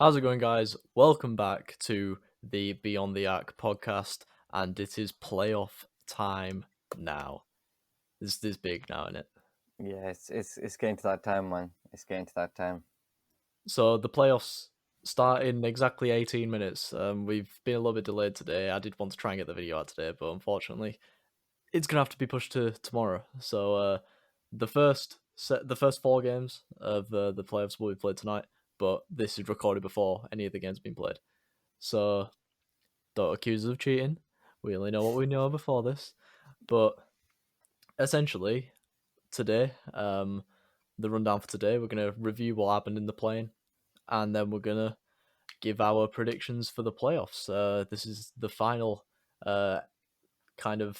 How's it going, guys? Welcome back to the Beyond the Arc podcast, and it is playoff time now. This is big now, isn't it? Yeah, it's getting to that time, man. It's getting to that time. So the playoffs start in exactly 18 minutes. We've been a little bit delayed today. I did want to try and get the video out today, but unfortunately, it's gonna have to be pushed to tomorrow. So the first four games of the playoffs will be played tonight, but this is recorded before any of the games have been played. So don't accuse us of cheating. We only know what we know before this. But essentially, today, the rundown for today, we're going to review what happened in the play-in, and then we're going to give our predictions for the playoffs. This is the final kind of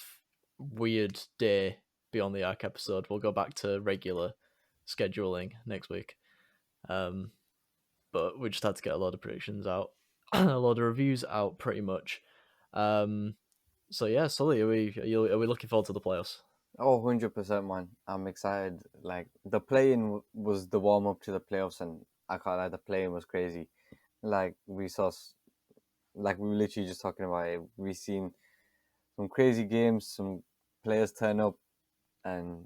weird day beyond the arc episode. We'll go back to regular scheduling next week. But we just had to get a lot of predictions out, a lot of reviews out, pretty much. So yeah, Sully, are we looking forward to the playoffs? Oh, 100%, man. I'm excited. Like, the play-in was the warm-up to the playoffs, and I can't lie, the play-in was crazy. Like, like, we were literally just talking about it. We seen some crazy games, some players turn up, and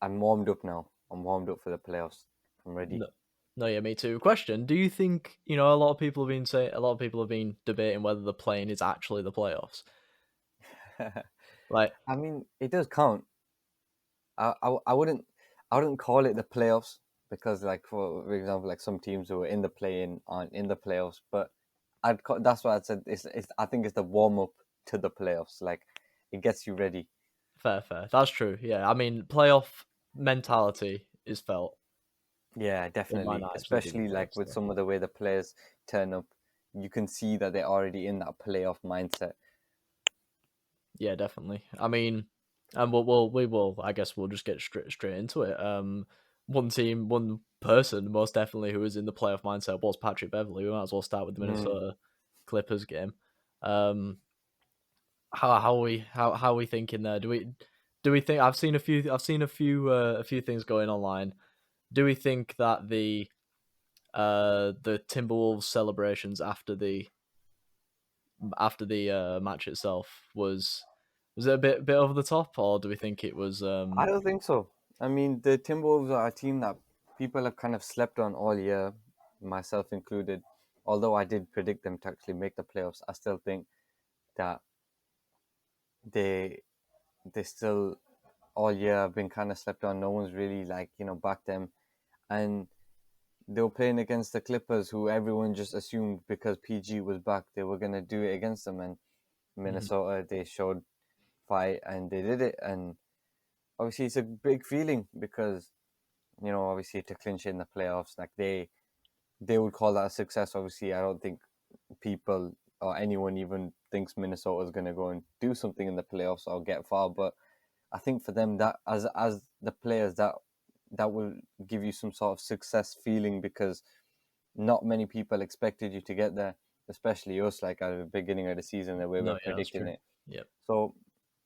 I'm warmed up now. I'm warmed up for the playoffs. I'm ready. No, yeah, me too. Question: do you think a lot of people have been debating whether the play-in is actually the playoffs? Like, I mean, it does count. I wouldn't call it the playoffs because, like, for example, like some teams who are in the play-in aren't in the playoffs, but that's why I said it's I think it's the warm-up to the playoffs. Like, it gets you ready. fair. That's true. Yeah, I mean, playoff mentality is felt. Yeah, It might definitely. not actually be the Especially like playoffs, with though. some of the way the players turn up, you can see that they're already in that playoff mindset. Yeah, definitely. I mean, and we will. I guess we'll just get straight into it. One person, most definitely, who was in the playoff mindset was Patrick Beverley. We might as well start with the Mm. Minnesota Clippers game. Um, how are we thinking there? Do we think I've seen a few things going online. Do we think that the Timberwolves celebrations after the match itself was it a bit over the top, or do we think it was I don't think so. I mean, the Timberwolves are a team that people have kind of slept on all year, myself included. Although I did predict them to actually make the playoffs, I still think that they they still all year have been kind of slept on. No one's really like backed them, and they were playing against the Clippers, who everyone just assumed because PG was back they were gonna do it against them. And Mhm. Minnesota, they showed fight and they did it. And obviously, it's a big feeling because obviously to clinch in the playoffs, like they would call that a success. Obviously, I don't think people or anyone even thinks Minnesota is going to go and do something in the playoffs or get far. But I think for them, that as the players, that will give you some sort of success feeling because not many people expected you to get there, especially us. Like at the beginning of the season, the way No, we're yeah, that's predicting true. it. Yep. So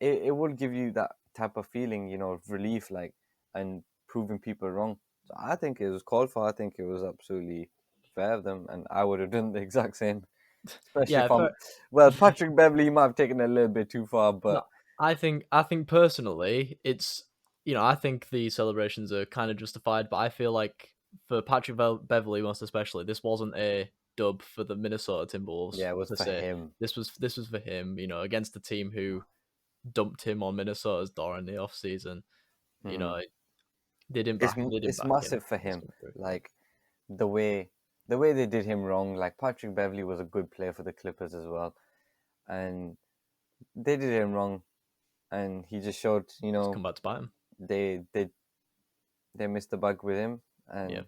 it will give you that type of feeling, of relief, like, and proving people wrong. So I think it was called for. I think it was absolutely fair of them, and I would have done the exact same. Especially Yeah, if well, Patrick Beverley might have taken it a little bit too far, no, but I think personally, it's I think the celebrations are kind of justified, but I feel like for Patrick Beverley most especially, this wasn't a dub for the Minnesota Timberwolves yeah, it was per for se. him. This was for him, against the team who dumped him on Minnesota's door in the off season. You Hmm. know, they didn't It's back him. massive for Let's him. go through. Like the way the way they did him wrong. Like Patrick Beverley was a good player for the Clippers as well, and they did him wrong, and he just showed, It's come back to bite him. they they they missed the bug with him, Yeah. and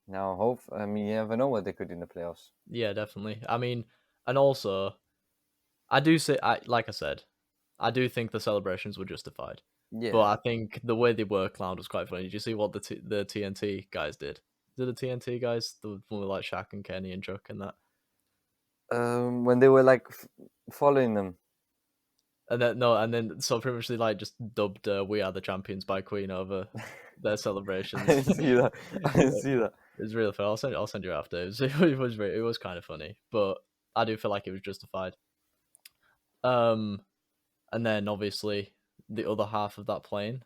now I mean, you never know what they could do in the playoffs. Yeah, definitely. I mean, and also I do say, like I said, I do think the celebrations were justified, but Yeah. I think the way they were clowned was quite funny. Did you see what the TNT guys did? Did the TNT guys, the one with like Shaq and Kenny and Chuck and that, When they were like following them. and then no, and then so pretty much they like just dubbed "We Are the Champions" by Queen over their I celebrations. didn't see that. I didn't see that. It's really fun. I'll send you after. It was kind of funny, but I do feel like it was justified. Um, and then obviously the other half of that plane,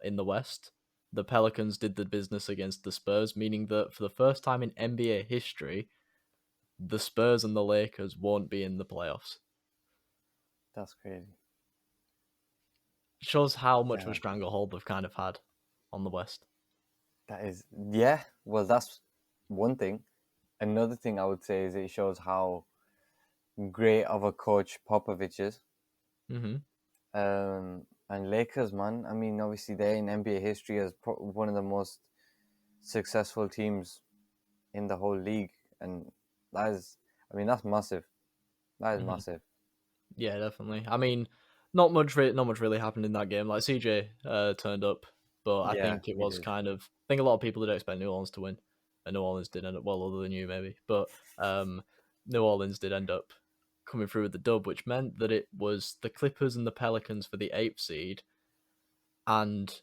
in the West, the Pelicans did the business against the Spurs, meaning that for the first time in NBA history, the Spurs and the Lakers won't be in the playoffs. That's crazy. Shows how much of a Yeah, stranglehold they've kind of had on the West. that is. Yeah, well, that's one thing. Another thing I would say is it shows how great of a coach Popovich is. Mm-hmm. And Lakers, man. I mean, obviously they're in NBA history as one of the most successful teams in the whole league, and that is, I mean, that's massive. That is Mm-hmm. massive. Yeah, definitely. I mean, not much really happened in that game. Like CJ turned up, but I Yeah, think it he was did. kind of. I think a lot of people did expect New Orleans to win, and New Orleans did end up well, other than you maybe, but New Orleans did end up coming through with the dub, which meant that it was the Clippers and the Pelicans for the eighth seed, and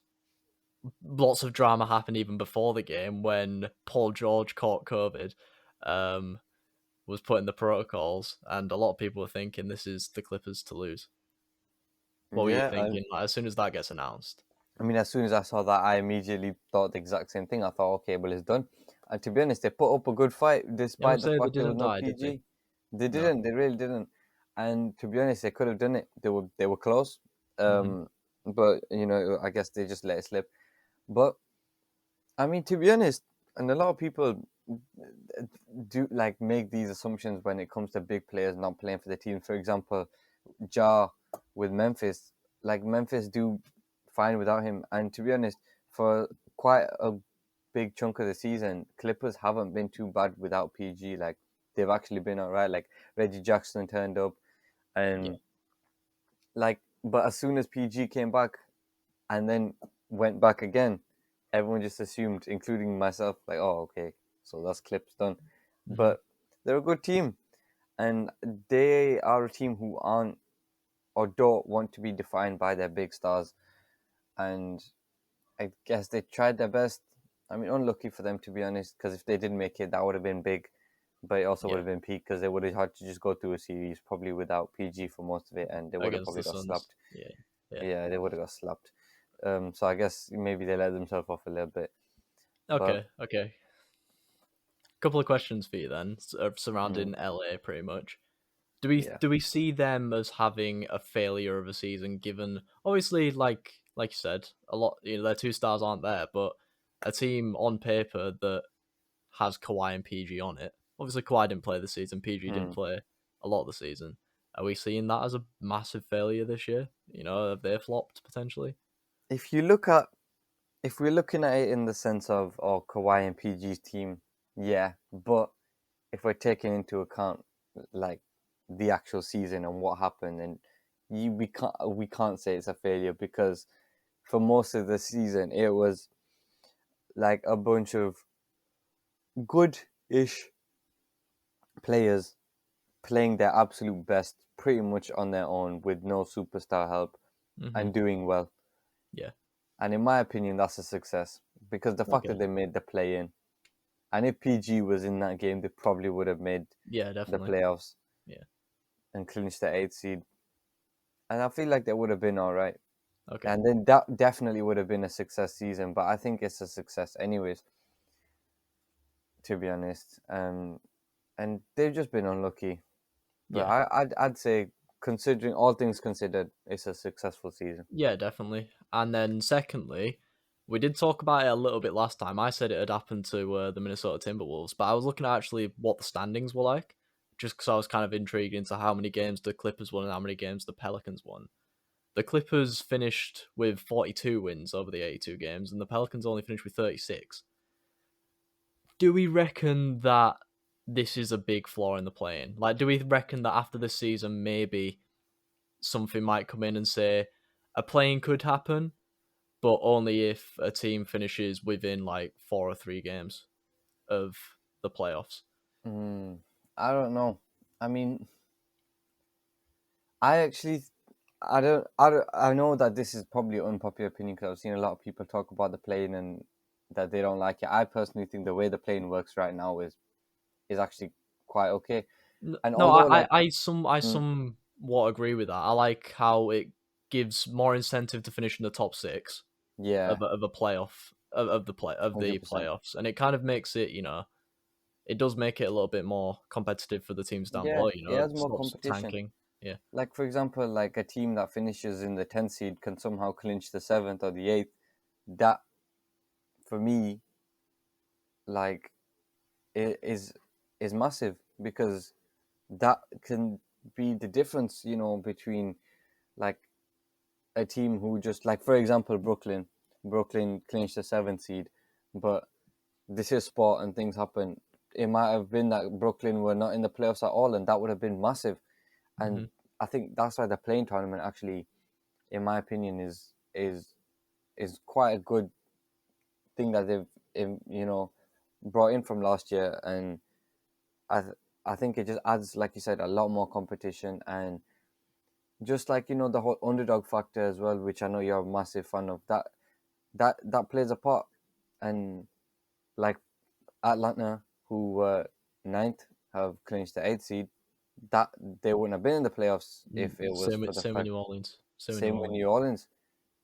lots of drama happened even before the game when Paul George caught COVID. Um, was put in the protocols, and a lot of people were thinking this is the Clippers to lose. What were you Yeah, thinking? Like, as soon as that gets announced, I mean, as soon as I saw that, I immediately thought the exact same thing. I thought, okay, well, it's done. And to be honest, they put up a good fight yeah, I would despite the say they fact there was didn't no die, did they? PG. They No. didn't. They really didn't. And to be honest, they could have done it. They were close. Hmm. Um, but I guess they just let it slip. But I mean, to be honest, and a lot of people do like make these assumptions when it comes to big players not playing for the team. For example, Ja with Memphis, like Memphis do fine without him. And to be honest, for quite a big chunk of the season, Clippers haven't been too bad without PG. Like they've actually been alright. Like Reggie Jackson turned up, Yeah. and but as soon as PG came back and then went back again, everyone just assumed, including myself, like, oh, okay, so that's Clips done. Hmm. But they're a good team, and they are a team who aren't or don't want to be defined by their big stars. And I guess they tried their best. I mean, unlucky for them, to be honest, because if they didn't make it, that would have been big. But it also would Yeah. have been peak because they would have had to just go through a series probably without PG for most of it, and they would have Against probably the got Suns. slapped. Yeah. Yeah. Yeah, they would have got slapped. So I guess maybe they let themselves off a little bit. But Okay. Okay. Couple of questions for you then, mm, surrounding LA, pretty much. yeah, Do we see them as having a failure of a season? Given obviously, like you said, a lot their two stars aren't there, but a team on paper that has Kawhi and PG on it. Obviously, Kawhi didn't play this season. PG didn't mm. play a lot of the season. Are we seeing that as a massive failure this year? Have they flopped potentially? If you look at if we're looking at it in the sense of Kawhi and PG's team, yeah. But if we're taking into account like the actual season and what happened, and we can't say it's a failure because for most of the season it was like a bunch of good-ish players playing their absolute best pretty much on their own with no superstar help Hmm. and doing well. Yeah. And in my opinion, that's a success because the fact that Okay. they made the play in, and if PG was in that game, they probably would have made Yeah, the definitely. playoffs Yeah. and clinched the eighth seed. And I feel like they would have been all right. Okay. And then that definitely would have been a success season. But I think it's a success, anyways, to be honest. And they've just been unlucky. But Yeah. I'd say, considering all things considered, it's a successful season. Yeah, definitely. And then secondly, we did talk about it a little bit last time. I said it had happened to the Minnesota Timberwolves, but I was looking at actually what the standings were like, just because I was kind of intrigued into how many games the Clippers won and how many games the Pelicans won. The Clippers finished with 42 wins over the 82 games, and the Pelicans only finished with 36. Do we reckon that this is a big flaw in the playing? Like, do we reckon that after this season, maybe something might come in and say a playing could happen, but only if a team finishes within like 4 or 3 games of the playoffs? Mm, I don't know. I mean, I actually, I know that this is probably an unpopular opinion because I've seen a lot of people talk about the playing and that they don't like it. I personally think the way the plane works right now is actually quite okay. And No, although like I mm, somewhat agree with that. I like how it gives more incentive to finish in the top six yeah, of a playoff of the 100%. playoffs, and it kind of makes it, it does make it a little bit more competitive for the teams down Yeah, below. it has more Stops competition. tanking. Yeah. Like for example, like a team that finishes in the 10th seed can somehow clinch the 7th or the 8th. That for me, like, it is massive because that can be the difference, between like a team who just like, for example, Brooklyn clinched the 7th seed, but this is sport and things happen. It might have been that Brooklyn were not in the playoffs at all, and that would have been massive. And Hmm. I think that's why the playing tournament actually, in my opinion, is quite a good thing that they've brought in from last year. And I I think it just adds, like you said, a lot more competition, and just like the whole underdog factor as well, which I know you're a massive fan of. That plays a part. And like Atlanta, who were ninth, have clinched the 8th seed. That they wouldn't have been in the playoffs if it was for the Same with fact. New Orleans. Same with New Same with Orleans. New Orleans.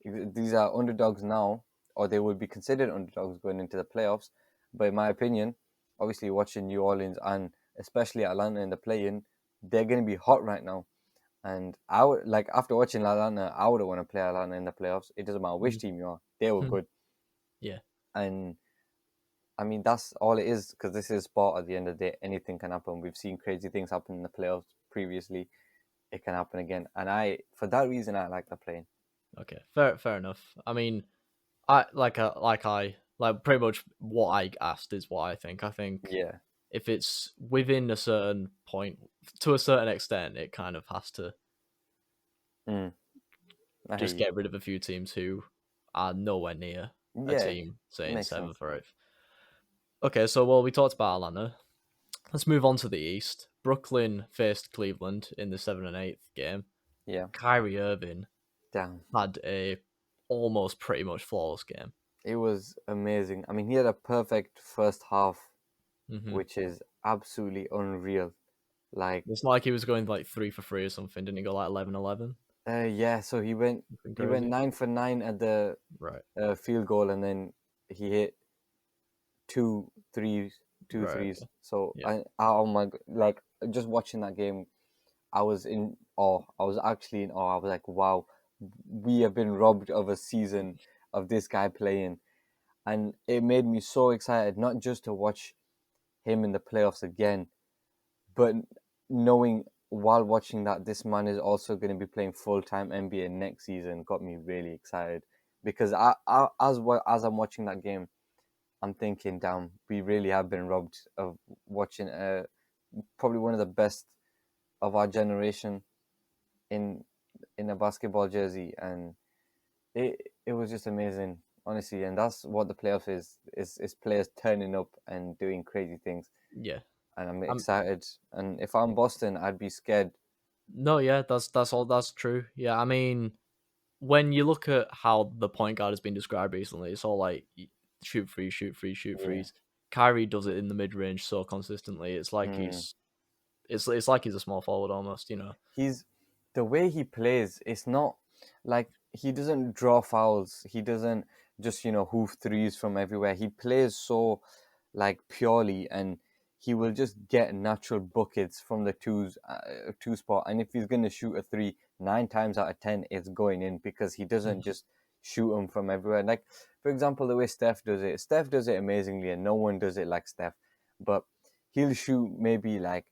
These are underdogs now, or they would be considered underdogs going into the playoffs. But in my opinion, obviously watching New Orleans and especially Atlanta in the play-in, they're going to be hot right now. And I would like, after watching Atlanta, I would want to play Atlanta in the playoffs. It doesn't matter which team you are; they were good. Yeah. And I mean, that's all it is, because this is sport. At the end of the day, anything can happen. We've seen crazy things happen in the playoffs previously. It can happen again, and for that reason, I like the playing. Okay. Fair enough. I mean, like pretty much what I asked is what I think. I think Yeah, if it's within a certain point, to a certain extent, it kind of has to mm, I hear just you. get rid of a few teams who are nowhere near a Yeah, team, say in makes sense. seventh or eighth. Okay, so well, we talked about Atlanta. Let's move on to the East. Brooklyn faced Cleveland in the 7 and 8th game. Yeah, Kyrie Irving damn. had a almost pretty much flawless game. It was amazing. I mean, he had a perfect first half, Hmm. which is absolutely unreal. Like, It's not like he was going like 3 for 3 or something. Didn't he go like 11-11? yeah. So Something he went crazy. 9 for 9 at the Right. field goal, and then he hit two threes, two Right. threes. Okay. So Yeah. oh my like, just watching that game, I was in awe. I was actually in awe. I was like, wow, we have been robbed of a season of this guy playing. And it made me so excited, not just to watch him in the playoffs again, but knowing while watching that this man is also going to be playing full-time NBA next season got me really excited. Because as I'm watching that game, I'm thinking, damn, we really have been robbed of watching probably one of the best of our generation in a basketball jersey. And it was just amazing, honestly. And that's what the playoff is players turning up and doing crazy things. Yeah. And I'm Um. excited. And if I'm Boston, I'd be scared. No. Yeah. That's all. That's true. Yeah. I mean, when you look at how the point guard has been described recently, it's all like shoot free, shoot free, shoot Yeah. freeze. Kyrie does it in the mid range so consistently. It's like Mm. it's like he's a small forward almost. He's the way he plays. It's not like he doesn't draw fouls. He doesn't just hoof threes from everywhere. He plays so like purely, and he will just get natural buckets from the two spot. And if he's gonna shoot a three, 9 times out of 10, it's going in, because he doesn't Mhm. just shoot them from everywhere. Like for example, the way Steph does it. Steph does it amazingly, and no one does it like Steph. But he'll shoot maybe like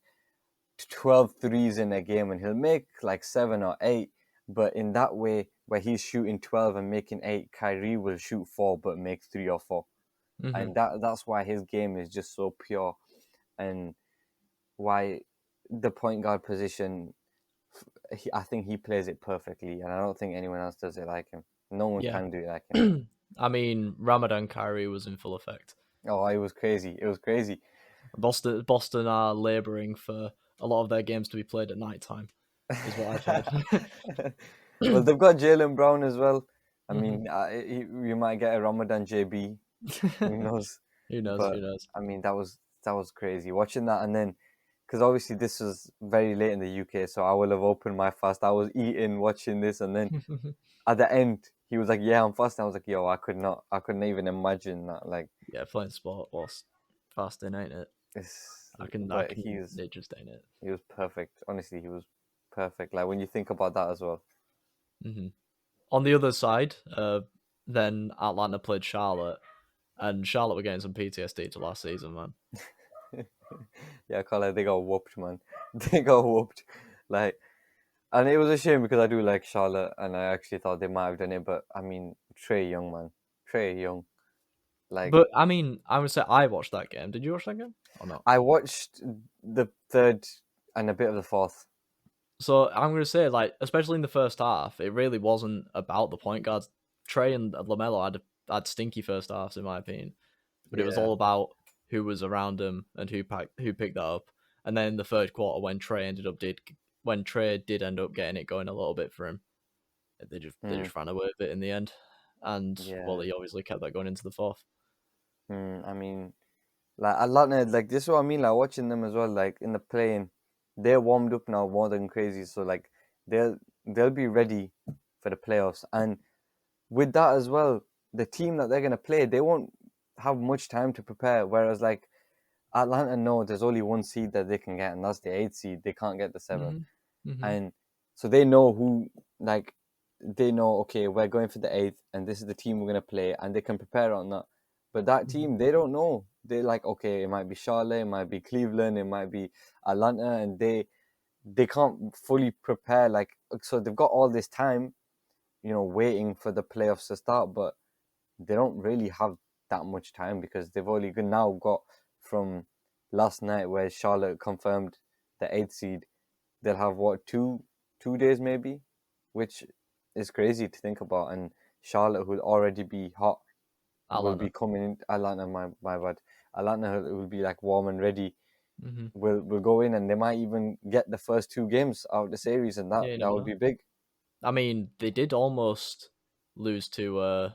12 threes in a game, and he'll make like 7 or 8. But in that way, where he's shooting 12 and making 8, Kyrie will shoot 4 but make 3 or 4. Mhm. And that's why his game is just so pure, and why the point guard position, I think he plays it perfectly, and I don't think anyone else does it like him. No one Yeah. can do it like him. I mean, Ramadan Kyrie was in full effect. Oh, it was crazy. It was crazy. Boston are laboring for a lot of their games to be played at night time, is what I've heard. Well, they've got Jalen Brown as well. I Hmm. mean, we might get a Ramadan JB. Who knows? Who knows? But Who knows? I mean, that was crazy watching that, and then because obviously this was very late in the UK, so I will have opened my fast. I was eating, watching this, and then at the end, he was like, "Yeah, I'm fasting." I was like, "Yo, I couldn't even imagine that." Like, Yeah, playing sport whilst fasting, ain't it? it's, I but can. It just ain't it. he was perfect. Honestly, he was perfect. Like when you think about that as well. Hmm. On the other side, then Atlanta played Charlotte, and Charlotte were getting some PTSD to last season, man. Yeah, Carla, they got whooped, man. They got whooped. Like, and it was a shame because I do like Charlotte, and I actually thought they might have done it. But I mean, Trey Young, man, Trey Young. Like, But I mean, I would say I watched that game. Did you watch that game or not? I watched the third and a bit of the fourth. So I'm gonna say, like, especially in the first half, it really wasn't about the point guards. Trey and Lamelo had stinky first halves, in my opinion, but it was Yeah. all about who was around him and who picked that up. And then in the third quarter, when Trey did end up getting it going a little bit for him, they Mm, just ran away with it in the end. And well, yeah. he obviously kept that going into the fourth. I mean, like a lot of like this is what I mean. Like watching them as well. Like in the playing, they're warmed up now more than crazy. So like they'll they'll be ready for the playoffs. And with that as well, the team that they're gonna play, they won't have much time to prepare. Whereas like Atlanta know there's only one seed that they can get, and that's the eighth seed. They can't get the seventh. Hmm. Hmm. And so they know who like they know okay we're going for the eighth and this is the team we're going to play and they can prepare on that, but that Hmm. team they don't know. They're like okay it might be Charlotte, it might be Cleveland, it might be Atlanta, and they can't fully prepare. Like so they've got all this time, waiting for the playoffs to start, but they don't really have that much time because they've only now got from last night where Charlotte confirmed the eighth seed. They'll have what, two days maybe, which is crazy to think about. And Charlotte will already be hot, will be Atlanta. coming in. Atlanta, my bad. Atlanta will be like warm and ready. Hmm. Will go in and they might even get the first two games out of the series, and that Yeah, you that never would know. be big. I mean, they did almost lose to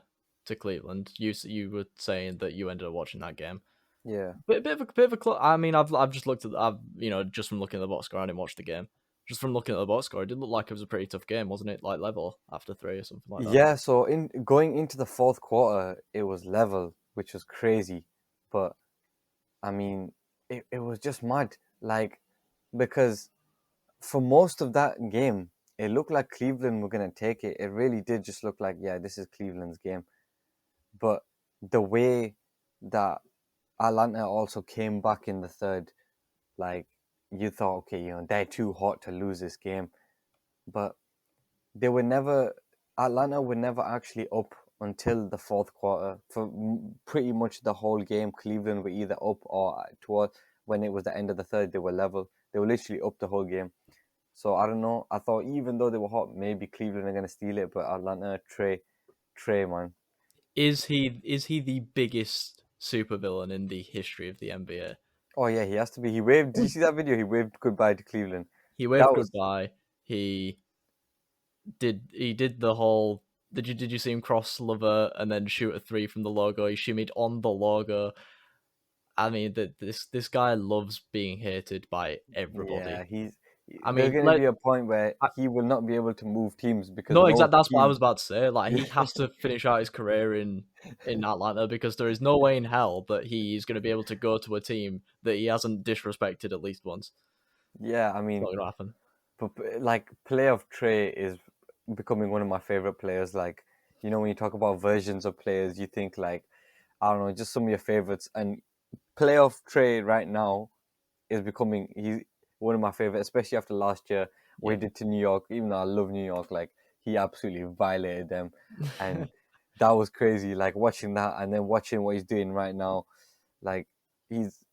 Cleveland. You were saying that you ended up watching that game. Yeah. Bit of a I mean, I've just looked at just from looking at the box score, I didn't watch the game. Just from looking at the box score, it did look like it was a pretty tough game, wasn't it? Like level after three or something like that. Yeah, so in going into the fourth quarter, it was level, which was crazy. But I mean, it was just mad. Like, because for most of that game, it looked like Cleveland were going to take it. It really did just look like, yeah, this is Cleveland's game. But the way that Atlanta also came back in the third, like, you thought, okay, they're too hot to lose this game. But they were never, Atlanta were never actually up until the fourth quarter. For pretty much the whole game, Cleveland were either up or toward when it was the end of the third, they were level. They were literally up the whole game. So I don't know. I thought even though they were hot, maybe Cleveland are gonna steal it, but Atlanta, Trey, man. Is he the biggest supervillain in the history of the NBA? Oh yeah, he has to be. He waved. Did you see that video? He waved goodbye to Cleveland. He That waved was goodbye. He did the whole. Did you see him cross Lover and then shoot a three from the logo? He shimmied on the logo. I mean, this guy loves being hated by yeah. everybody. He's I there's mean, gonna be a point where I, he will not be able to move teams because no, no exactly. That's what I was team. about to say. Like, Yeah, he has to finish out his career in Atlanta because there is no way in hell that he's going to be able to go to a team that he hasn't disrespected at least once. yeah. I It's not mean, going to happen. like playoff Trey is becoming one of my favorite players. Like when you talk about versions of players, you think like I don't know, just some of your favorites. And playoff Trey right now is becoming he's one of my favorites, especially after last year what Yeah. he did to New York. Even though I love New York, like he absolutely violated them, and that was crazy. Like watching that and then watching what he's doing right now, like he's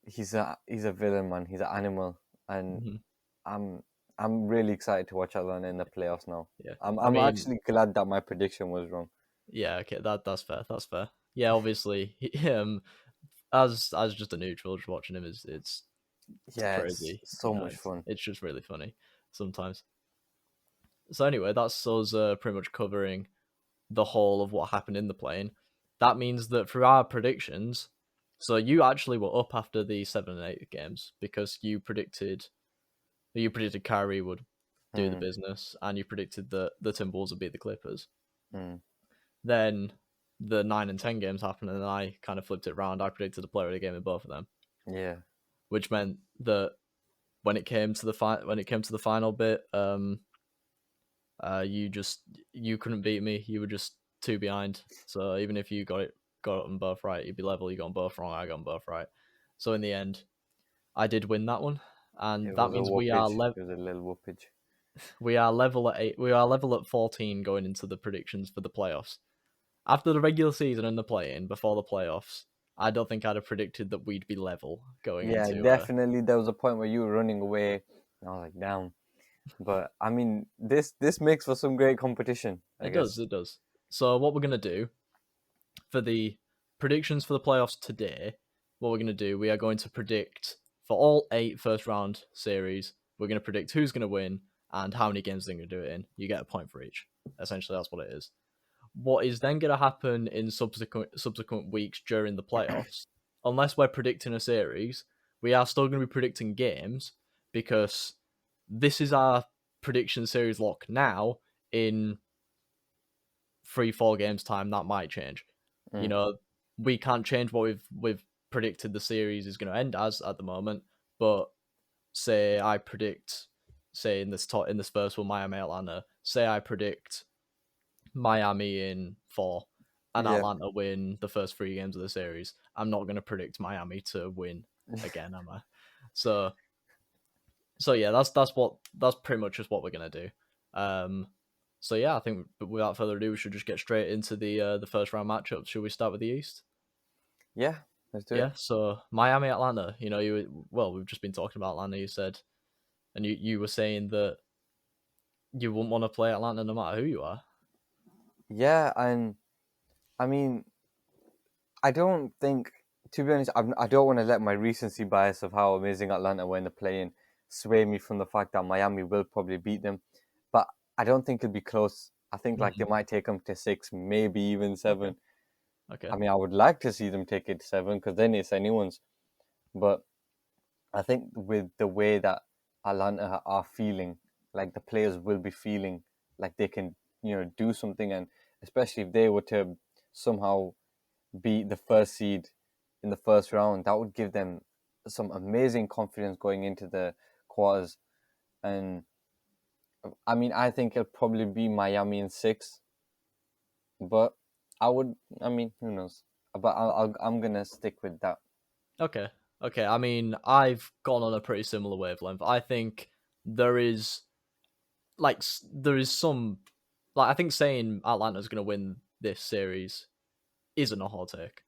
he's a villain, man. He's an animal, and Mhm. I'm I'm really excited to watch Atlanta in the playoffs now. Yeah. I I'm mean, actually glad that my prediction was wrong. yeah. Okay. That's fair. That's fair. Yeah. Obviously, as just a neutral, just watching him is it's Yeah, it's crazy. so much It's fun. it's just really funny sometimes. So anyway, that's us pretty much covering the whole of what happened in the plane. that means that for our predictions, so you actually were up after the 7 and 8 games because you predicted Kyrie would do the Mm, business, and you predicted that the Timberwolves would beat the Clippers. mm, Then the 9 and 10 games happened, and then I kind of flipped it around. I predicted the player of the game in both of them, yeah. which meant that when it came to the final bit, you couldn't beat me. You were just two behind. So even if you got them both right, you'd be level. You got them both wrong. I got them both right. So in the end, I did win that one, and It that was a means whoopage. It was a little whoopage. we are level at 8. We are level at 14 going into the predictions for the playoffs. After the regular season and the play-in, before the playoffs, I don't think I'd have predicted that we'd be level going Yeah, into. definitely. There was a point where you were running away. And I was like, damn. But I mean, this makes for some great competition, I It does, guess. it does. So what we're gonna do for the predictions for the playoffs today, what we're gonna do, we are going to predict for all 8 first round series. We're gonna predict who's gonna win and how many games they're gonna do it in. You get a point for each. Essentially, that's what it is. What is then going to happen in subsequent weeks during the playoffs, unless we're predicting a series, we are still going to be predicting games because this is our prediction series lock now. In 3-4 games time, that might change. You Mm, know, we can't change what we've predicted the series is going to end as at the moment. But say I predict, say in this first one, Miami Atlanta. Say I predict Miami in 4 and yeah. Atlanta win the first 3 games of the series, I'm not going to predict Miami to win again, am I? So yeah, that's pretty much just what we're gonna do. Um, so yeah, I think without further ado, we should just get straight into the first round matchups. Should we start with the East? Yeah, let's do it. Yeah. So Miami Atlanta. We've just been talking about Atlanta. You said, and you were saying that you wouldn't want to play Atlanta no matter who you are. Yeah, and I mean, I don't think, to be honest, I don't want to let my recency bias of how amazing Atlanta were in the play-in sway me from the fact that Miami will probably beat them. But I don't think it'll be close. I think like they Mm-hmm. might take them to 6, maybe even Okay. 7. Okay. I mean, I would like to see them take it to 7 because then it's anyone's. But I think with the way that Atlanta are feeling, like the players will be feeling like they can, do something, and especially if they were to somehow beat the first seed in the first round, that would give them some amazing confidence going into the quarters. And I mean, I think it'll probably be Miami in 6, but I mean, who knows? But I'm gonna stick with that. Okay. Okay. I mean, I've gone on a pretty similar wavelength. I think there is there is some I think saying Atlanta's going to win this series isn't a hot take.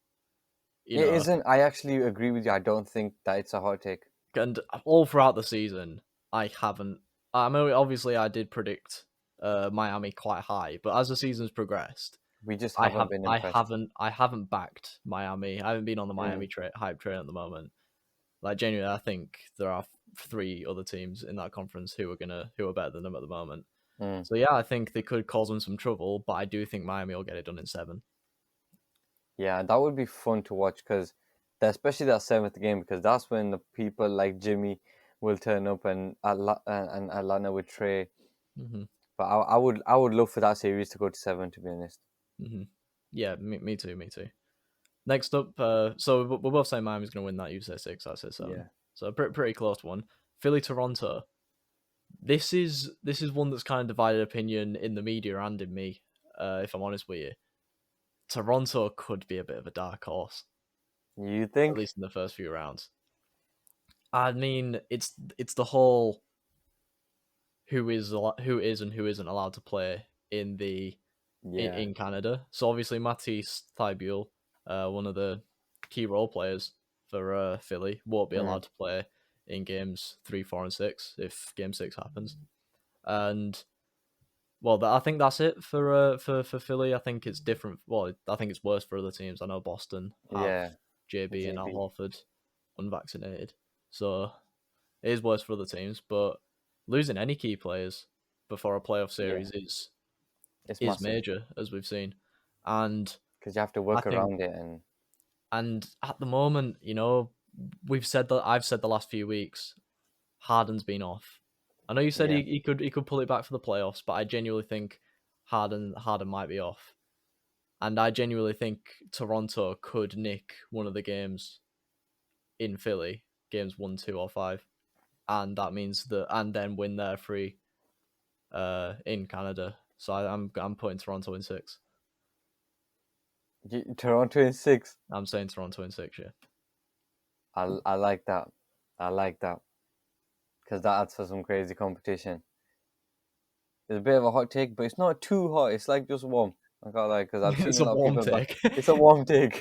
You It know, isn't. I actually agree with you. I don't think that it's a hot take. and all throughout the season, I haven't. I mean, obviously, I did predict Miami quite high, but as the season's progressed, We just haven't been impressed. I haven't backed Miami. I haven't been on the Mm, Miami hype train at the moment. Like genuinely, I think there are 3 other teams in that conference who are better than them at the moment. mm. So yeah, I think they could cause them some trouble, but I do think Miami will get it done in 7. Yeah, that would be fun to watch because, especially that 7th game, because that's when the people like Jimmy will turn up and Atlanta with Trey. Hmm. But I would love for that series to go to 7. To be honest. Hmm. Yeah, me too, me too. Next up, so we're both saying Miami's going to win that. You say 6, I say 7. Yeah. So a pretty close one. Philly Toronto. This is one that's kind of divided opinion in the media and in me. If I'm honest with you, Toronto could be a bit of a dark horse, You at think? least in the first few rounds. I mean, it's the whole who is and who isn't allowed to play in the Yeah. in Canada. So obviously Matisse Thybulle, one of the key role players for Philly, won't be Mm, allowed to play in games 3, 4, and 6 if Game 6 happens. And well, I think that's it for Philly. I think it's different. Well, I think it's worse for other teams. I know Boston have yeah. JB and Al JB. Horford unvaccinated, so it is worse for other teams. But losing any key players before a playoff Yeah. series It's is massive major, as we've seen. And because you have to I work think, around it. and at the moment, I've said the last few weeks, Harden's been off. I know you said Yeah. he could pull it back for the playoffs, but I genuinely think Harden might be off, and I genuinely think Toronto could nick one of the games in Philly, games 1, 2, or 5, and that means and then win their 3 in Canada. So I'm putting Toronto in 6. Toronto in 6. I'm saying Toronto in 6. Yeah. I like that. I like that because that adds for some crazy competition. It's a bit of a hot take, but it's not too hot. It's like just warm. I can't lie because I've seen It's a a lot of warm people back. take. It's a warm take,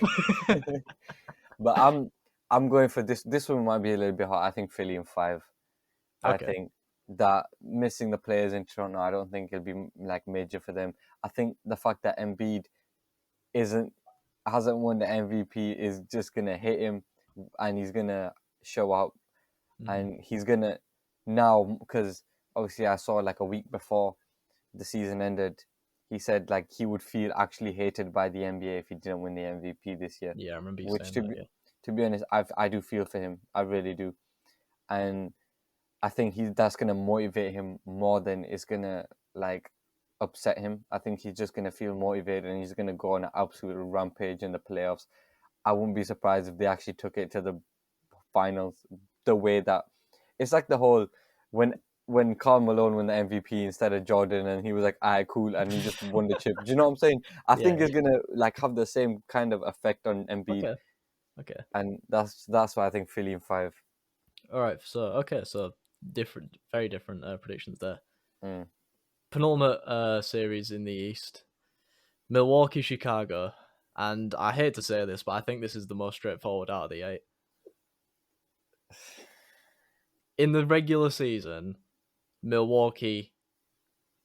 but I'm going for this. This one might be a little bit hot. I think Philly in 5. I Okay. think that missing the players in Toronto, I don't think it'll be like major for them. I think the fact that Embiid isn't hasn't won the MVP is just gonna hit him, and he's gonna show out, Mhm. and he's gonna now because obviously I saw like a week before the season ended, he said like he would feel actually hated by the NBA if he didn't win the MVP this year, Yeah, I remember you which saying that. Yeah. to be honest, I do feel for him, I really do, and I think that's gonna motivate him more than it's gonna like upset him. I think he's just gonna feel motivated and he's gonna go on an absolute rampage in the playoffs. I wouldn't be surprised if they actually took it to the finals the way that it's like the whole when Karl Malone won the MVP instead of Jordan and he was like, alright, cool, and he just won the chip. Do you know what I'm saying? I Yeah. think it's gonna like have the same kind of effect on Embiid, Okay. Okay. and that's why I think Philly in 5. All right. So different, very different predictions there. Mm. Penultimate series in the East: Milwaukee, Chicago, and I hate to say this, but I think this is the most straightforward out of the 8. In the regular season, Milwaukee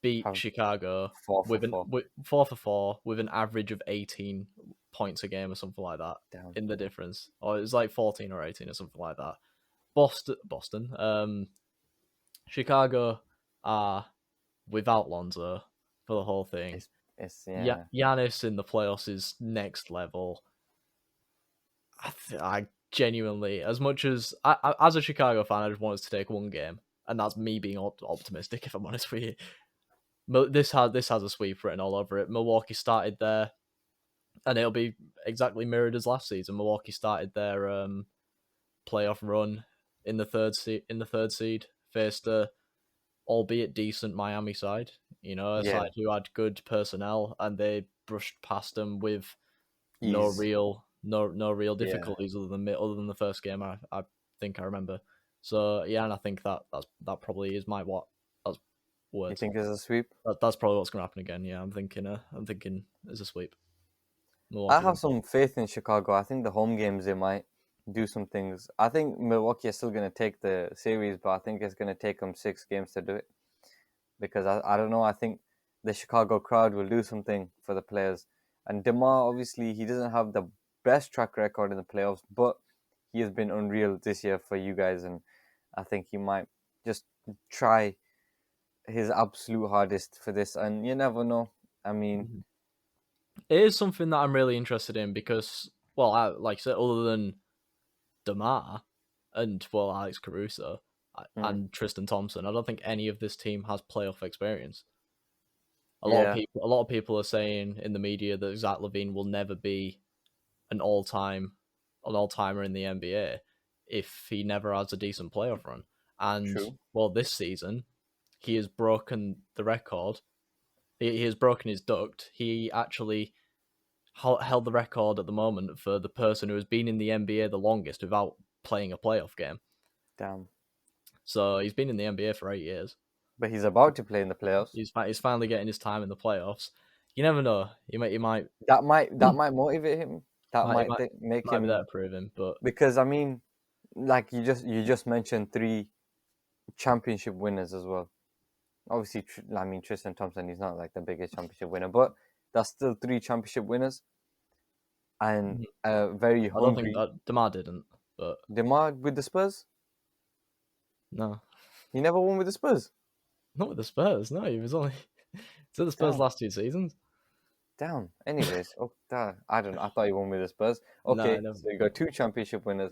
beat Have Chicago 4 for 4. 4 for 4 with an average of 18 points a game or something like that Damn. in the difference, or it was like 14 or 18 or something like that. Boston, Chicago are without Lonzo for the whole thing. It's yeah. Giannis in the playoffs is next level. I genuinely, as much as as a Chicago fan, I just want us to take one game, and that's me being optimistic. If I'm honest with you, this has a sweep written all over it. Milwaukee started there, and it'll be exactly mirrored as last season. Milwaukee started their playoff run in the third seed, faced a albeit decent Miami side. A Yeah, side who had good personnel, and they brushed past them with ease. no real Yeah. difficulties other than the first game. I think I remember. So yeah, and I think that probably is that's You words. think it's a sweep? That's probably what's going to happen again. Yeah, I'm thinking it's a sweep. I Milwaukee have wins. some faith in Chicago. I think the home games they might do some things. I think Milwaukee is still going to take the series, but I think it's going to take them 6 games to do it because I don't know. I think the Chicago crowd will do something for the players. And DeMar, obviously, he doesn't have the best track record in the playoffs, but he has been unreal this year for you guys, and I think he might just try his absolute hardest for this. And you never know. I mean, Mhm. It is something that I'm really interested in because, well, like I said, other than Demar and Alex Caruso mm, and Tristan Thompson, I don't think any of this team has playoff experience. yeah, A lot of people are saying in the media that Zach LaVine will never be an all timer in the NBA if he never has a decent playoff run. And true. well, this season he has broken the record. He has broken his duct. He actually held the record at the moment for the person who has been in the NBA the longest without playing a playoff game. Damn. So he's been in the NBA for 8 years. But he's about to play in the playoffs. He's finally getting his time in the playoffs. You never know. He might That might motivate him. That might it might might make might be there him to prove him. But because I mean, like you just mentioned 3 championship winners as well. Obviously, I mean Tristan Thompson, he's not like the biggest championship winner, but that's still 3 championship winners and very I don't think hungry. that Demar didn't. But Demar with the Spurs, no, he never won with the Spurs. not with the Spurs. No, he was only to the Spurs Damn. last 2 seasons. Damn. Anyways, I don't know. I thought you won with the Spurs. No, Okay, no. so you got two championship winners,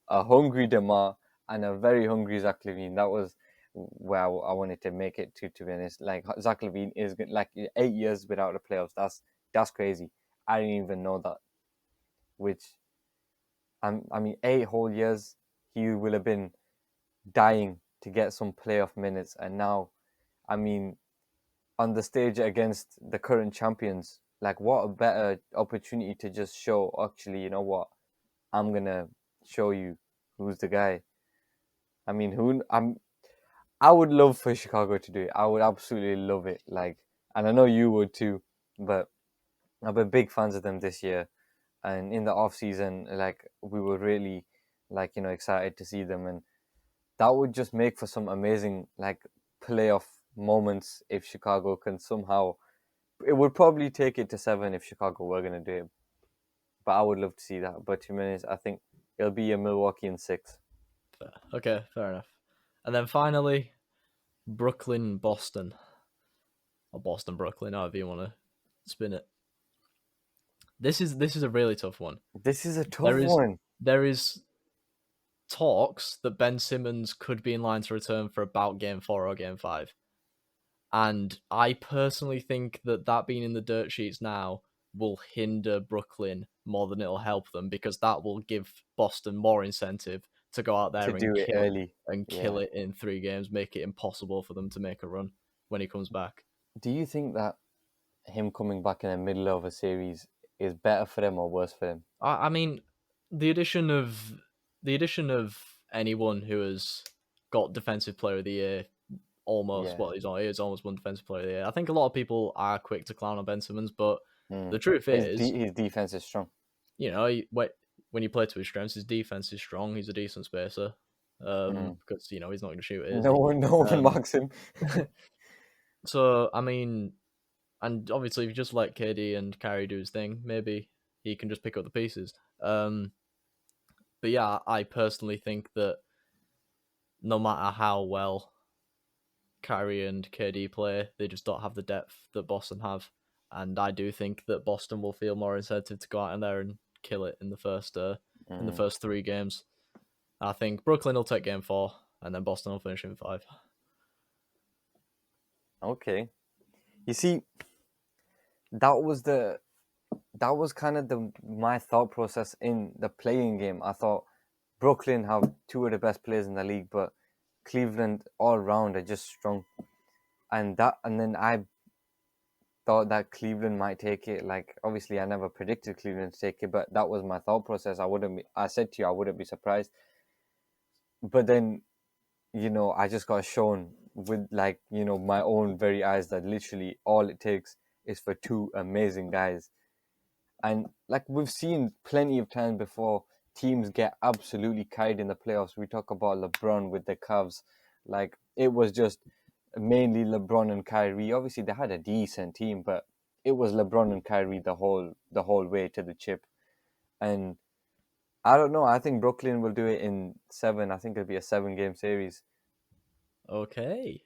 a hungry Demar and a very hungry Zach LaVine. That was where I wanted to make it to be honest. Like Zach LaVine is like 8 years without the playoffs. That's crazy. I didn't even know that. Which I mean, 8 whole years he will have been dying to get some playoff minutes, and now, I mean, on the stage against the current champions, like what a better opportunity to just show, actually, you know what, I'm gonna show you who's the guy. I mean, I would love for Chicago to do it. I would absolutely love it. Like, and I know you would too, but I've been big fans of them this year. And in the off season, like we were really like, excited to see them, and that would just make for some amazing like playoff moments if Chicago can somehow. It would probably take it to 7 if Chicago were gonna do it, but I would love to see that. But to be honest, I think it'll be a Milwaukee in 6. Fair. Okay, fair enough. And then finally, Brooklyn, Boston, or Boston, Brooklyn, however you want to spin it. This is a really tough one. This is a There tough is one. there is talks that Ben Simmons could be in line to return for about Game 4 or Game 5. And I personally think that being in the dirt sheets now will hinder Brooklyn more than it'll help them, because that will give Boston more incentive to go out To there do it early. and kill Yeah. it in 3 games, make it impossible for them to make a run when he comes back. Do you think that him coming back in the middle of a series is better for them or worse for them? I mean, the addition of anyone who has got Defensive Player of the Year almost, Yeah. he's almost won Defensive Player of the Year. I think a lot of people are quick to clown on Ben Simmons, but the Mm. truth is, His defense is strong. when you play to his strengths, his defense is strong. He's a decent spacer, Mm. because he's not going to shoot it, is No he? one, no one Um, marks him. so I mean, and obviously, if you just let KD and Kyrie do his thing, maybe he can just pick up the pieces. But yeah, I personally think that no matter how well Kyrie and KD play, they just don't have the depth that Boston have. And I do think that Boston will feel more incentive to go out in there and kill it in the Mm. first 3 games. I think Brooklyn will take Game 4, and then Boston will finish in 5. Okay. You see, that was kind of my thought process in the playing game. I thought Brooklyn have two of the best players in the league, but Cleveland all round are just strong. And then I thought that Cleveland might take it. Like obviously I never predicted Cleveland to take it, but that was my thought process. I said to you I wouldn't be surprised. But then, I just got shown with like, my own very eyes that literally all it takes is for two amazing guys. And like we've seen plenty of times before, teams get absolutely carried in the playoffs. We talk about LeBron with the Cavs. Like it was just mainly LeBron and Kyrie. Obviously, they had a decent team, but it was LeBron and Kyrie the whole way to the chip. And I don't know. I think Brooklyn will do it in 7. I think it'll be a 7-game series Okay.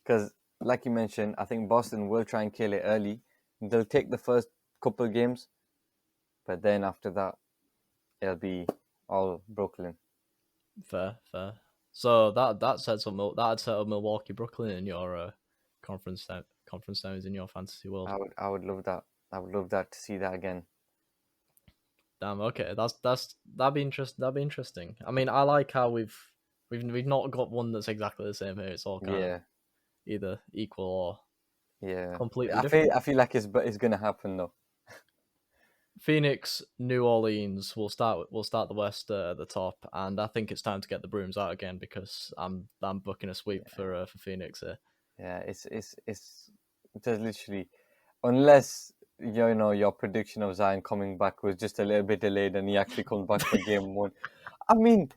because, like you mentioned, I think Boston will try and kill it early. They'll take the first couple games, but then after that, it'll be all Brooklyn. Fair, fair. So that sets up that'd set up Milwaukee, Brooklyn in your conference times in your fantasy world. I would love that. I would love that to see that again. Damn. Okay, that'd be interesting. That'd be interesting. I mean, I like how we've not got one that's exactly the same here. It's all kind of Yeah, either equal or yeah. completely I feel different. I feel like it's gonna happen though. Phoenix, New Orleans will start the West at the top, and I think it's time to get the brooms out again, because I'm booking a sweep for Phoenix here. Yeah, it's there's literally, unless your prediction of Zion coming back was just a little bit delayed and he actually comes back for game 1. I mean,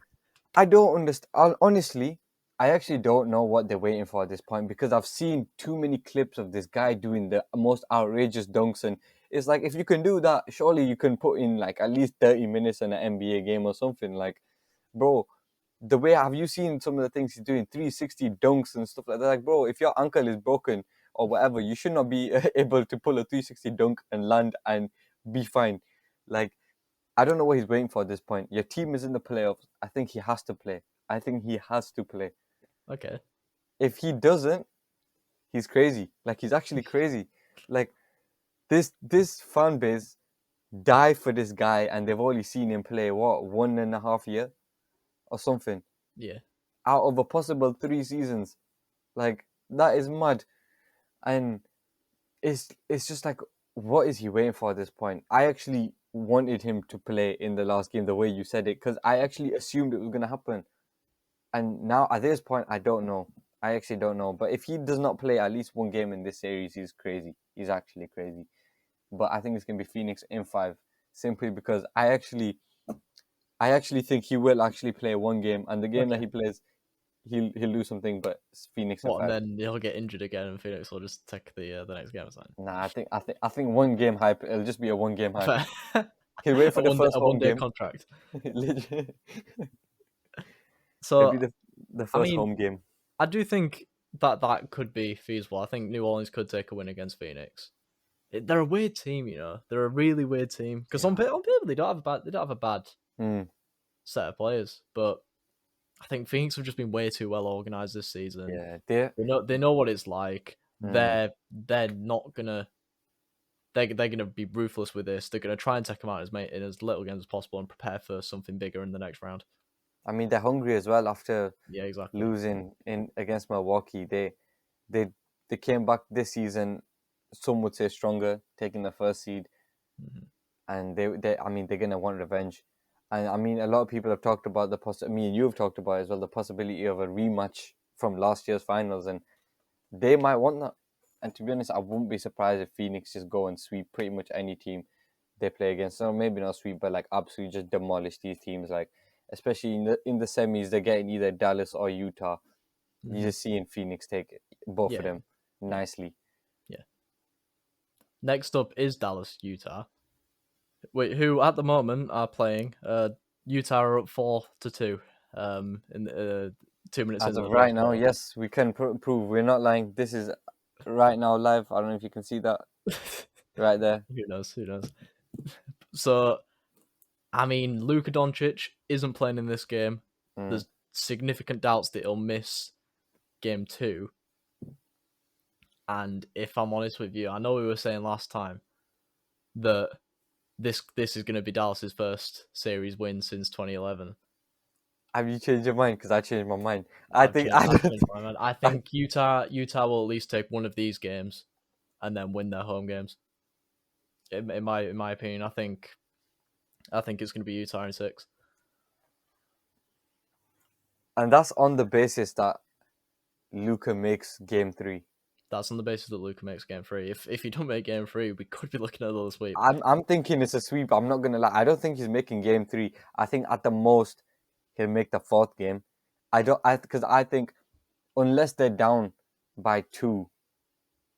I don't understand. Honestly, I actually don't know what they're waiting for at this point, because I've seen too many clips of this guy doing the most outrageous dunks, and it's like if you can do that, surely you can put in like at least 30 minutes in an NBA game or something. Like, bro, the way have you seen some of the things he's doing, 360 dunks and stuff like that? Like, bro, if your ankle is broken, or whatever, you should not be able to pull a 360 dunk and land and be fine. Like, I don't know what he's waiting for at this point. Your team is in the playoffs. I think he has to play. I think he has to play. Okay. If he doesn't, he's crazy. Like, he's actually crazy. Like, this fan base die for this guy, and they've only seen him play what 1.5 year or something Yeah. out of a possible 3 seasons. Like, that is mad, and it's just like, what is he waiting for at this point? I actually wanted him to play in the last game the way you said it, because I actually assumed it was gonna happen, and now at this point I don't know. I actually don't know. But if he does not play at least one game in this series, he's crazy. He's actually crazy. But I think it's gonna be Phoenix in 5, simply because I actually think he will actually play one game, and the game that Okay. he plays, he'll do something. But it's Phoenix in What, and 5. then he'll get injured again, and Phoenix will just take the next game or something. Nah, I think one game hype. It'll just be a one game hype. Fair. He'll wait for the first A home 1 day game. contract. Legit. It'll So be the I first mean, home game. I do think that could be feasible. I think New Orleans could take a win against Phoenix. They're a weird team, you know. They're a really weird team because on paper they don't have a bad Mm, set of players, but I think Phoenix have just been way too well organized this season. yeah, They know what it's like. Mm. They're not gonna they're gonna be ruthless with this. They're gonna try and take them out in as little games as possible and prepare for something bigger in the next round. I mean, they're hungry as well after Yeah, exactly. losing in against Milwaukee. They they came back this season. Some would say stronger, taking the first seed, Mhm. and I mean, they're gonna want revenge. And I mean, a lot of people have talked about me and you have talked about as well, the possibility of a rematch from last year's finals, and they might want that. And to be honest, I wouldn't be surprised if Phoenix just go and sweep pretty much any team they play against. So maybe not sweep, but like absolutely just demolish these teams. Like, especially in the semis, they're getting either Dallas or Utah. You're Mhm. just seeing Phoenix take both of Yeah, them yeah, nicely. yeah. Next up is Dallas, Utah. Wait, who at the moment are playing? Utah are up 4-2. In 2 minutes As into of the right first now, quarter. yes, we can prove we're not lying. This is right now live. I don't know if you can see that right there. Who knows? Who knows? So, I mean, Luka Doncic isn't playing in this game. Mm. There's significant doubts that he'll miss game 2. And if I'm honest with you, I know we were saying last time that this is going to be Dallas's first series win since 2011. Have you changed your mind? Because I changed my mind. I think I've changed my mind. I I, think Utah will at least take one of these games and then win their home games. In my opinion, I think it's going to be Utah in 6. and that's on the basis that Luka makes game 3. That's on the basis that Luka makes game 3. If you don't make game 3, we could be looking at another sweep. I'm thinking it's a sweep. I'm not gonna lie. I don't think he's making game 3. I think at the most he'll make the fourth game. Because I think unless they're down by 2,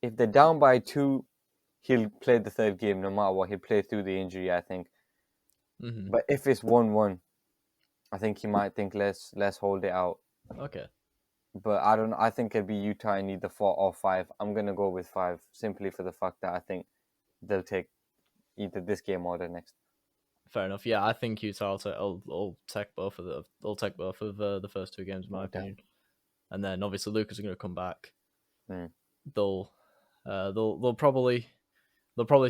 if they're down by 2, he'll play the third game no matter what. He'll play through the injury, I think. Mm-hmm. But if it's 1-1, I think he might think let's hold it out. Okay. But I don't know. I think it'll be Utah in either 4 or 5. I'm gonna go with 5 simply for the fact that I think they'll take either this game or the next. Fair enough. Yeah, I think Utah will take both of the first 2 games in my opinion, and then obviously Lucas are going to come back. Mm. They'll probably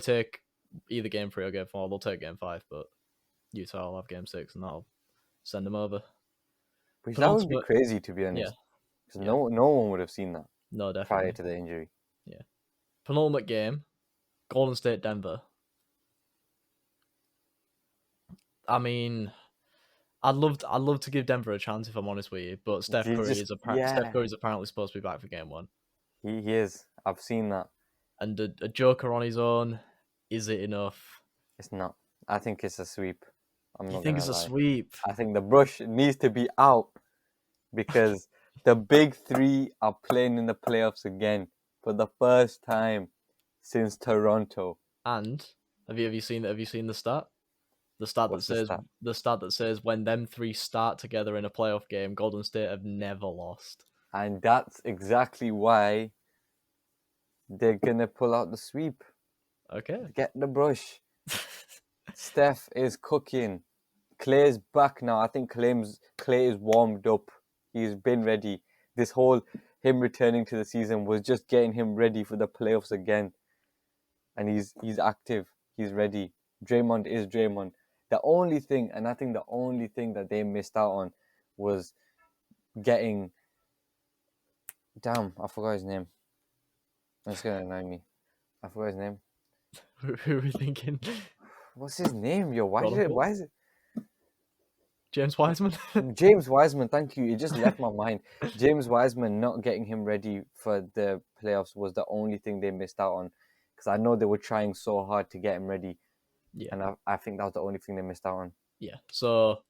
take either game 3 or game 4. They'll take game 5, but Utah will have game 6, and that'll send them over. Which that would be Penultimate, crazy, to be yeah, honest. Because yeah, no one would have seen that no, prior definitely, to the injury. yeah. Penultimate game, Golden State Denver. I mean, I'd love to give Denver a chance if I'm honest with you, but Steph Curry is apparently supposed to be back for game 1, He is. I've seen that. and a Joker on his own, is it enough? It's not. I think it's a sweep. I'm You not think gonna it's a lie. sweep? I think the brush needs to be out because the big 3 are playing in the playoffs again for the first time since Toronto. And have you seen the stat? The stat What's the stat? that says when them 3 start together in a playoff game, Golden State have never lost. And that's exactly why they're gonna pull out the sweep. Okay. Get the brush. Steph is cooking. Clay's back now. I think Clay is warmed up. He's been ready. This whole him returning to the season was just getting him ready for the playoffs again. And he's active. He's ready. Draymond is Draymond. The only thing, and I think the only thing that they missed out on was getting. Damn, I forgot his name. That's gonna annoy me. I forgot his name. Who are we thinking? What's his name, yo? Jordan Poole? Why is it James Wiseman? James Wiseman? Thank you. It just left my mind. James Wiseman not getting him ready for the playoffs was the only thing they missed out on. Because I know they were trying so hard to get him ready, Yeah. and I think that was the only thing they missed out on. Yeah. So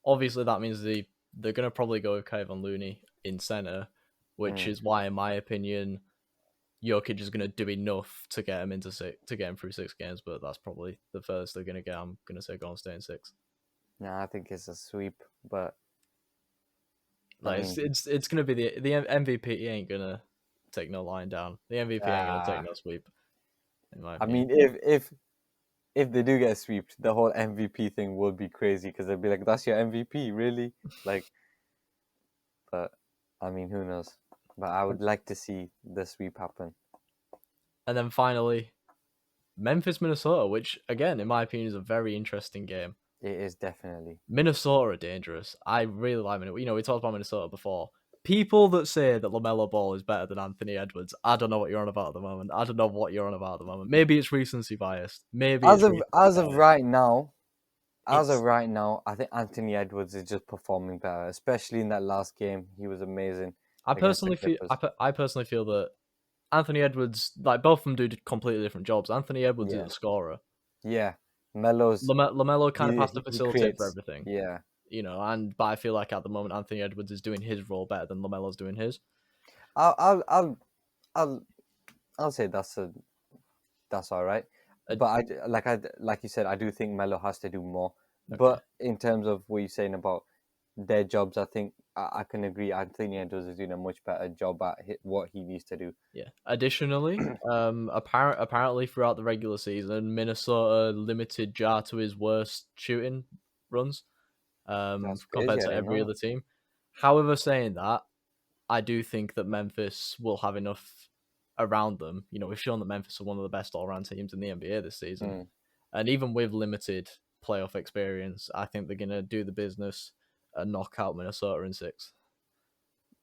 obviously that means they're gonna probably go with Kevin Looney in center, which is why, in my opinion, Jokic is gonna do enough to get him to get him through 6 games. But that's probably the furthest they're gonna get. I'm gonna say Golden State in 6. Nah, I think it's a sweep, but Like I mean, it's gonna be the MVP. He ain't gonna take no lying down. The MVP ain't gonna take no sweep. In my I opinion. mean, if they do get swept, the whole MVP thing will be crazy because they'll be like, "That's your MVP, really?" Like, but I mean, who knows? But I would like to see the sweep happen. And then finally, Memphis, Minnesota, which again, in my opinion, is a very interesting game. It is definitely. Minnesota are dangerous. I really like Minnesota. We talked about Minnesota before. People that say that LaMelo Ball is better than Anthony Edwards, I don't know what you're on about at the moment. I don't know what you're on about at the moment. Maybe it's recency biased. Maybe it's recency As of biased. right now, It's I think Anthony Edwards is just performing better, especially in that last game. He was amazing I against the personally feel Clippers. I personally feel that Anthony Edwards, like both of them, do completely different jobs. Anthony Edwards is Yeah, a scorer. yeah. Melo's LaMelo kind of has to he facilitate for creates. everything, Yeah, but I feel like at the moment Anthony Edwards is doing his role better than LaMelo's doing his. I'll I'll I'll I'll, I'll say that's all right. Uh, But like you said, I do think Melo has to do more. okay. But in terms of what you're saying about their jobs, I think I can agree. Anthony Edwards is doing a much better job at what he needs to do. Yeah. Additionally, apparently throughout the regular season, Minnesota limited Ja to his worst shooting runs, That's compared crazy. I to didn't every know. other team. However, saying that, I do think that Memphis will have enough around them. We've shown that Memphis are one of the best all-around teams in the NBA this season, Mm, and even with limited playoff experience, I think they're gonna do the business and knock out Minnesota in 6.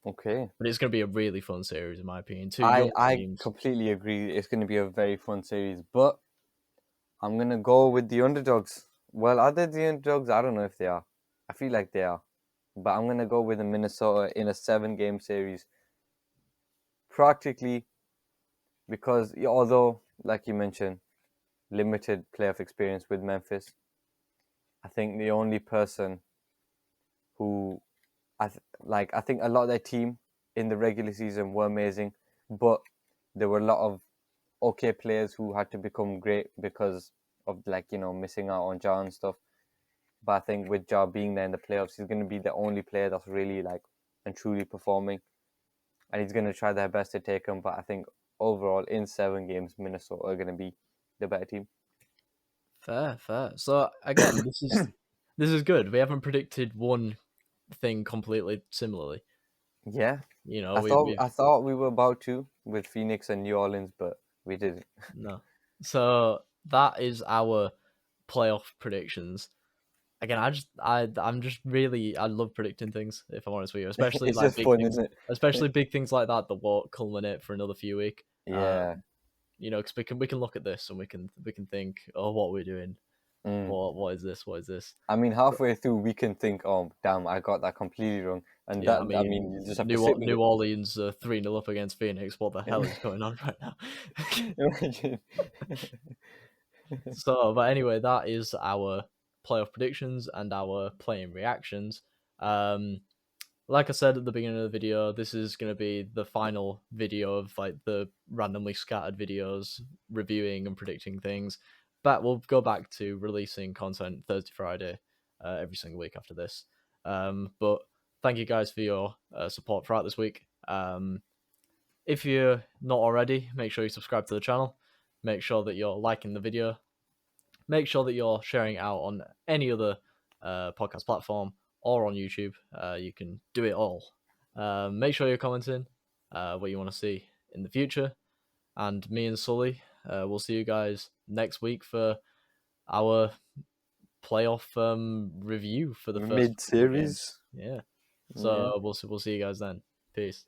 okay. But it's gonna be a really fun series, in my opinion. Two I young I teams. completely agree. It's going to be a very fun series, but I'm going to go with the underdogs. Well, are they the underdogs? I don't know if they are. I feel like they are, but I'm going to go with the Minnesota in a 7-game series. Practically because although, like you mentioned, limited playoff experience with Memphis, I think the only person who I think a lot of their team in the regular season were amazing, but there were a lot of okay players who had to become great because of missing out on Ja and stuff. But I think with Ja being there in the playoffs, he's going to be the only player that's really and truly performing, and he's going to try their best to take him. But I think overall, in 7 games, Minnesota are going to be the better team. Fair, fair. So again, this is good. We haven't predicted one thing completely similarly. Yeah, We've I thought we were about to with Phoenix and New Orleans, but we didn't. no. So that is our playoff predictions. Again, I'm just really I love predicting things, if I'm honest with you, especially It's like just big fun, things, isn't especially it? big things like that won't culminate for another few weeks. Yeah. Because we can look at this and we can think, oh, what we're doing, Mm. what is this, what is this? I mean, halfway through, we can think, "Oh, damn, I got that completely wrong," and Yeah, I I mean, mean, you just have to sit with New it. Orleans 3-0 up against Phoenix. What the hell is going on right now? Imagine. But anyway, that is our playoff predictions and our playing reactions. Um, like I said at the beginning of the video, this is going to be the final video of like the randomly scattered videos reviewing and predicting things. But we'll go back to releasing content Thursday, Friday, every single week after this. But thank you guys for your support throughout this week. if you're not already, make sure you subscribe to the channel. Make sure that you're liking the video. Make sure that you're sharing it out on any other podcast platform or on YouTube. You can do it all. Make sure you're commenting what you want to see in the future. And me and Sully, we'll see you guys next week for our playoff review for the first Mid couple of games. series. Yeah. Yeah. So we'll see you guys then. Peace.